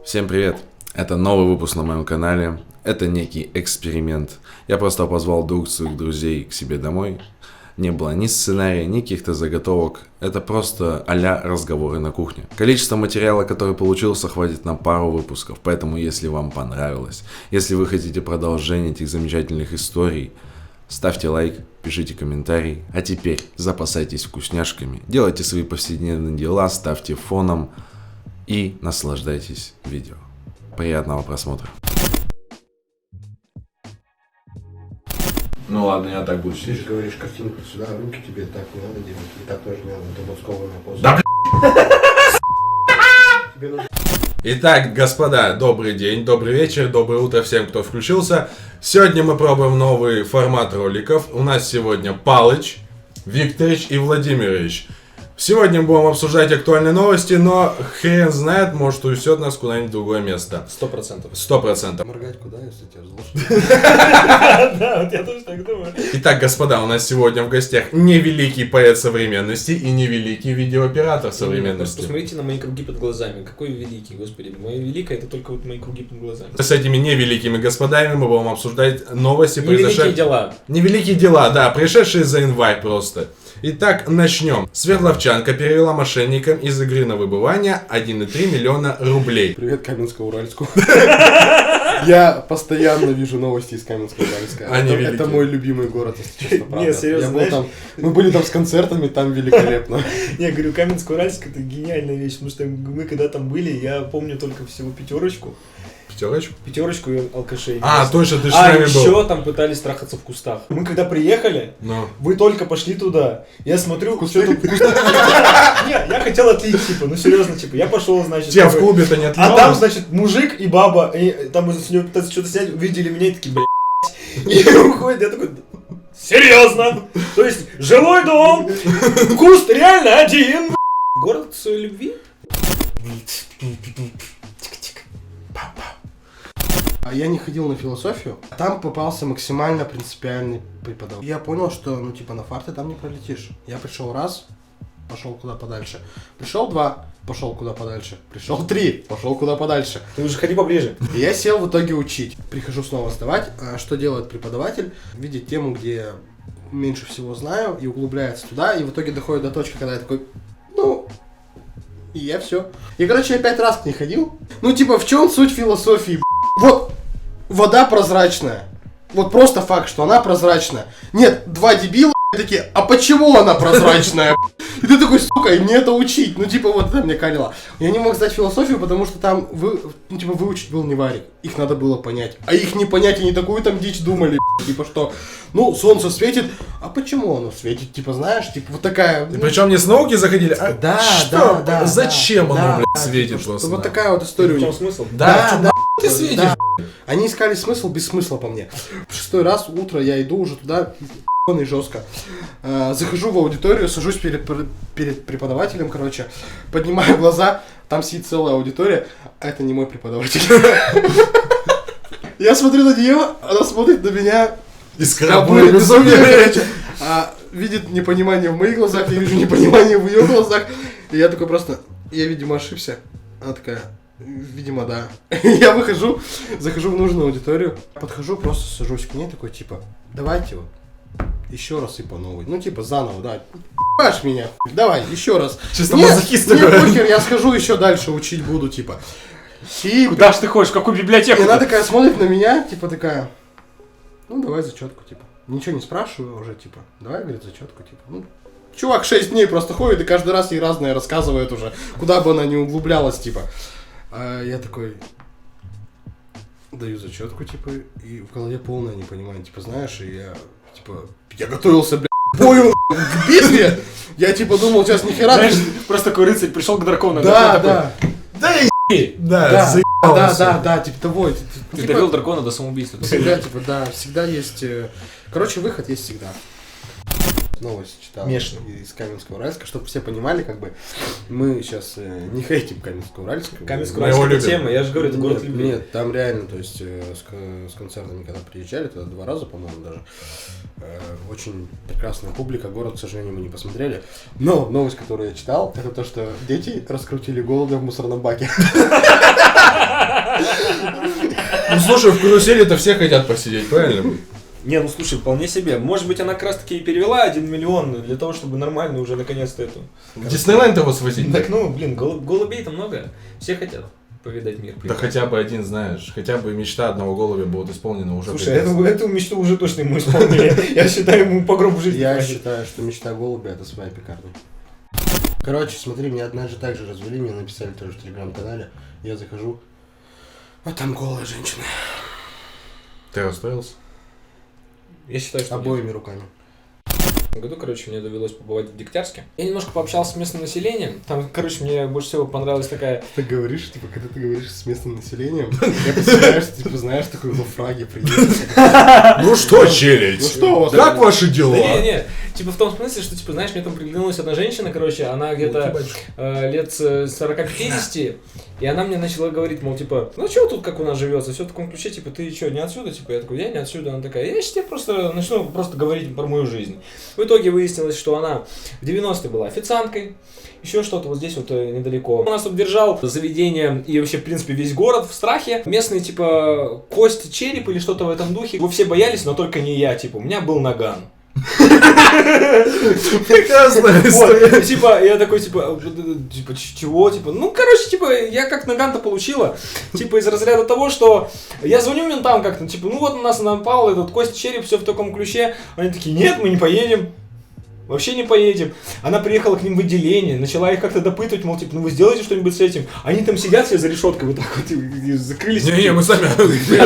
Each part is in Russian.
Всем привет! Это новый выпуск на моем канале. Это некий эксперимент. Я просто позвал двух своих друзей к себе домой. Не было ни сценария, ни каких-то заготовок. Это просто а-ля разговоры на кухне. Количество материала, который получился, хватит на пару выпусков. Поэтому, если вам понравилось, если вы хотите продолжение этих замечательных историй, ставьте лайк, пишите комментарий. А теперь запасайтесь вкусняшками, делайте свои повседневные дела, ставьте фоном и наслаждайтесь видео. Приятного просмотра. Ну ладно, я так буду Ты же говоришь картинку сюда, руки тебе так не надо делать, и так тоже не надо, это вот скованная поза. Да Итак, господа, добрый день, добрый вечер, доброе утро всем, кто включился. Сегодня мы пробуем новый формат роликов. У нас сегодня Палыч, Викторович и Владимирович. Сегодня мы будем обсуждать актуальные новости, но хрен знает, может унесет нас куда-нибудь в другое место. 100%. 100%. Моргать куда, если тебя взлошь? Да, вот я тоже так думаю. Итак, господа, у нас сегодня в гостях не великий поэт современности и не великий видеооператор современности. Посмотрите на мои круги под глазами. Какой великий, господи. Мое великое, это только вот мои круги под глазами. С этими невеликими господами мы будем обсуждать новости, Невеликие дела. Невеликие дела, да, пришедшие за январь просто. Итак, начнем. Свердловчанка перевела мошенникам из игры на выбывание 1,3 миллиона рублей. Привет, Каменско-Уральску. Я постоянно вижу новости из Каменска-Уральска. Это мой любимый город, если честно, правда. Не, серьезно, Мы были там с концертами, там великолепно. Не, я говорю, Каменск-Уральск это гениальная вещь, потому что мы когда там были, я помню только всего пятерочку и алкашей. А, точно, ты же с нами был. еще там пытались трахаться в кустах. Мы когда приехали, вы только пошли туда. Я смотрю, что тут в кустах. Не, я хотел отлить, типа, ну серьезно, типа, я пошел, значит. Тебя в клубе-то не отлил? А там, значит, мужик и баба, и там с нее пытаются что-то снять, увидели меня и такие, блядь. И уходят, я такой, серьезно? То есть, жилой дом, куст реально один. Город любви? Я не ходил на философию, там попался максимально принципиальный преподаватель. Я понял, что, на фарты там не пролетишь. Я пришел раз, пошел куда подальше. Пришел два, пошел куда подальше. Пришел три, пошел куда подальше. Ты уже ходи поближе. И я сел в итоге учить. Прихожу снова сдавать. А что делает преподаватель? Видит тему, где я меньше всего знаю, и углубляется туда, и в итоге доходит до точки, когда я такой, и я все. И, короче, я 5 раз к ней ходил. В чем суть философии? Вот, вода прозрачная. Вот просто факт, что она прозрачная. Нет, два дебила такие, а почему она прозрачная? И ты такой, сука, и мне это учить. Вот это мне калило. Я не мог сдать философию, потому что там, выучить был не варик. Их надо было понять. А их не понять, они такую там дичь думали, что, солнце светит, а почему оно светит? Знаешь, вот такая... И причем не с науки заходили, а да. Зачем оно, светит просто? Вот такая вот история. В чем смысл? Да, ты светишь. Да. Они искали смысл без смысла по мне. В 6-й раз утро я иду уже туда, и жестко. Захожу в аудиторию, сажусь перед преподавателем, поднимаю глаза, там сидит целая аудитория, а это не мой преподаватель. Я смотрю на нее, она смотрит на меня. Искрабует безумие. Видит непонимание в моих глазах, я вижу непонимание в ее глазах. И я такой я, видимо, ошибся. Она такая, видимо, да. Я захожу в нужную аудиторию, подхожу, просто сажусь к ней, такой, давайте еще раз и по новой. Заново, да. Ебашь меня, давай, еще раз. Чисто мазохист такой. Нет, похер, я схожу еще дальше учить буду, И куда ж ты ходишь, в какую библиотеку? И она такая смотрит на меня, такая, давай зачетку, Ничего не спрашиваю уже, давай, говорит, зачетку, чувак 6 дней просто ходит и каждый раз ей разное рассказывает уже, куда бы она ни углублялась, А я такой, даю зачетку, и в голове полное непонимание, знаешь, и я, я готовился, к бою, к битве, я, думал, сейчас нихера. Знаешь, просто такой рыцарь пришел к дракону. Да. Да, того. Ты довел дракона до самоубийства. Всегда есть, выход есть всегда. Новость читал из Каменска-Уральска, чтобы все понимали, мы сейчас не хейтим Каменска-Уральск. Каменска-Уральск это тема, я же говорю, это город любви. Нет, там реально, с концертами, когда приезжали, тогда 2 раза, по-моему, даже, очень прекрасная публика, город, к сожалению, мы не посмотрели. Но новость, которую я читал, это то, что дети раскрутили голубя в мусорном баке. слушай, в карусели-то все хотят посидеть, правильно? Не, ну слушай, вполне себе. Может быть, она как раз таки и перевела 1 миллион для того, чтобы нормально уже наконец-то эту... В Диснейленд его свозить? Так, ну, блин, голубей-то много. Все хотят повидать мир. Да хотя бы один, знаешь, хотя бы мечта одного голубя будет исполнена уже. Слушай, эту мечту уже точно ему исполнили. Я считаю, ему по гробу жизни. Я считаю, что мечта голубя — это своя пекарня. Короче, смотри, меня однажды также развели, мне написали тоже в телеграм-канале. Я захожу, а там голая женщина. Ты расстроился? Я считаю, что Обоими руками. В этом году, короче, мне довелось побывать в Дегтярске. Я немножко пообщался с местным населением. Там, короче, мне больше всего понравилась такая... Ты говоришь, типа, когда ты говоришь с местным населением, я представляю, что, типа, знаешь, такой во фраге приедет. Ну что, челядь? Ну что у вас? Как ваши дела? Не, типа в том смысле, что, типа, знаешь, мне там приглянулась одна женщина, короче, она где-то лет 40-50, и она мне начала говорить, мол, типа, ну что тут как у нас живется, все в таком ключе, типа, ты что, не отсюда? Типа, я такой, я не отсюда. Она такая, я сейчас тебе просто начну говорить про мою жизнь. В итоге выяснилось, что она в 90-е была официанткой, еще что-то вот здесь вот недалеко. У нас тут держал заведение и вообще, в принципе, весь город в страхе. Местные, типа, кость, череп или что-то в этом духе. Его все боялись, но только не я, типа, у меня был наган. Прекрасная история. Вот, типа, я такой, типа, чего, типа, ну, короче, типа, я как наган-то получила, типа, из разряда того, что я звоню ментам как-то, типа, ну, вот на нас напал этот кость, череп, все в таком ключе, они такие, нет, мы не поедем. Вообще не поедем. Она приехала к ним в отделение, начала их как-то допытывать, мол, типа, ну вы сделаете что-нибудь с этим. Они там сидят все за решеткой, вот так вот, и закрылись. Не, мы сами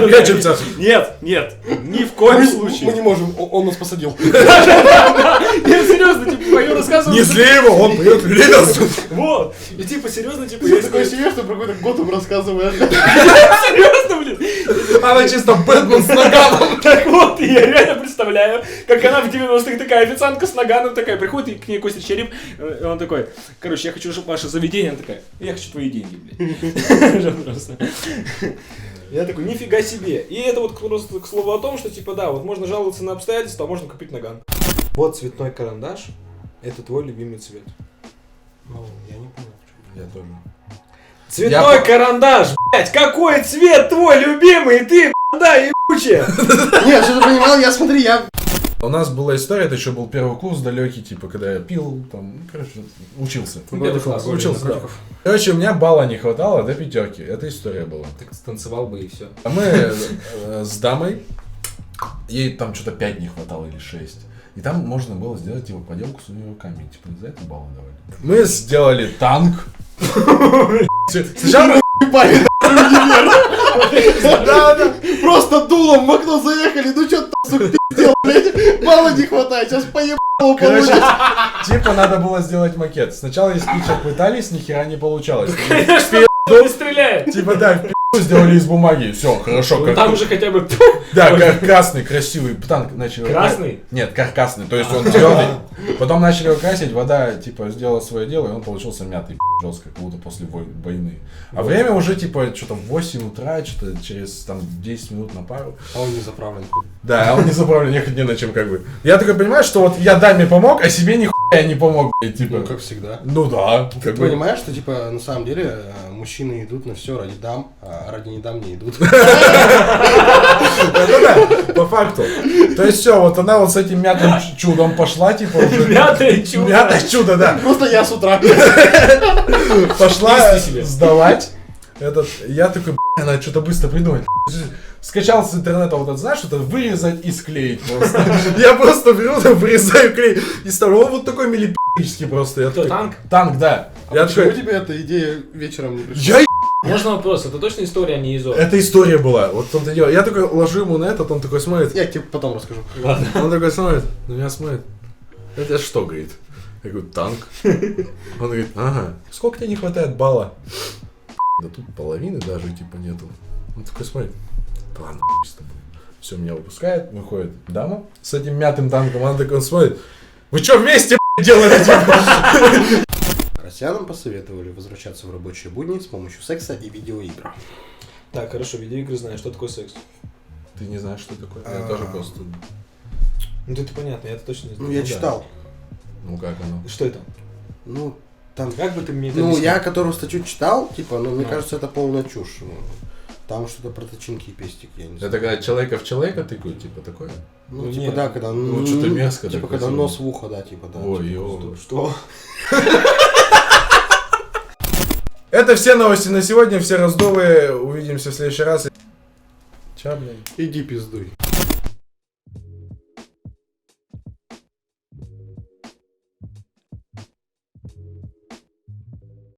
прячемся. Нет, ни в коем случае. Мы не можем, он нас посадил. Я серьезно, типа, мою рассказываю. Не зли его, он придет лес. Вот. И типа, серьезно, типа, Я такое ощущение, что про какой-то год им рассказываешь. серьезно, блин. Она чисто Бэтмен с наганом. Так вот, и я реально представляю, как она в 90-х такая официантка с наганом такая, приходит и к ней Костя Череп, и он такой, короче, я хочу, чтобы ваше заведение, она такая, я хочу твои деньги, блядь. Просто. Я такой, нифига себе. И это вот просто к слову о том, что типа да, вот можно жаловаться на обстоятельства, а можно купить наган. Вот цветной карандаш, это твой любимый цвет. Ну, я не понял. Я тоже. Цветной карандаш, блядь, какой цвет твой любимый, ты, да, ебучая. Нет, что ты понимал, я смотри, я... У нас была история, это еще был первый курс далекий, типа, когда я пил, там, короче, учился. Первый класс. Учился, да. Короче, у меня балла не хватало до 5. Это история была. Так станцевал бы и все. А мы с дамой, ей там что-то 5 не хватало или 6. И там можно было сделать, типа, поделку с ее руками. Типа, за это баллы давали. Мы сделали танк. Сначала Да. Просто дулом в окно заехали, ну что ты, сука, пиздел, блядь, мало не хватает, сейчас поебало короче, получится. типа надо было сделать макет. Сначала из спичек пытались, ни хера не получалось. Конечно, не стреляет. Типа да, в пи***у сделали из бумаги, все, хорошо. Ну там уже хотя бы... Да, красный, красивый танк начали. Красный? Нет, каркасный, то есть он твердый. Потом начали его красить, вода типа сделала свое дело, и он получился мятый, жестко, как будто после войны. А время уже типа что-то в 8 утра, что-то через там 10 минут на пару. А он не заправлен. Да, а он не заправлен, ехать не на чем как бы. Я такой понимаю, что вот я даме помог, а себе нихуя не помог, блядь, типа. Ну, как всегда. Ну да. Ты понимаешь, что, типа, на самом деле, мужчины идут на все ради дам, а ради недам не идут. Да-да-да, по факту. То есть все, вот она вот с этим мятым чудом пошла, типа уже. Мятое чудо. Мятое чудо, да. Просто я с утра. Пошла сдавать. Я такой, надо что-то быстро придумать. Скачал с интернета вот это, знаешь, что-то вырезать и склеить просто. Я просто беру, вырезаю клей и ставлю. Он вот такой милипический просто. Кто, танк? Танк, да. Я Почему такой, тебе эта идея вечером не пришла? Можно вопрос, это точно история, а не изо? это история была. Вот в том-то дело. Я такой ложу ему на этот, он такой смотрит. Я тебе потом расскажу. Ладно. Он такой смотрит, на меня смотрит. Это что, говорит? Я говорю, танк. Он говорит, ага. Сколько тебе не хватает балла? Да тут половины даже типа нету. Он такой смотрит. Да ладно, с тобой. Все, меня выпускает, выходит дама с этим мятым танком. Она такой смотрит. Вы что вместе делаете? Россиянам посоветовали возвращаться в рабочие будни с помощью секса и видеоигр. Так, хорошо, видеоигры знаешь, что такое секс? Ты не знаешь, что такое? Я тоже просто... Ну это понятно, я это точно не знаю. Ну, я читал. Ну как оно? Что это? Ну, там... Как бы ты мне это Ну, объяснил? я, которую статью читал, типа, ну, мне кажется, это полная чушь. Ну, Там что-то про тычинки и пестики, я не знаю. Это когда человека в человека тыкают, типа такое? Ну, Ну, типа, нет. да, когда... Вот что-то мерзко Типа, такое когда самое. нос в ухо, да, типа, да. Ой, типа, ё. Что? Это все новости на сегодня, все раздовые. Увидимся в следующий раз. Ча, блин. Иди пиздуй.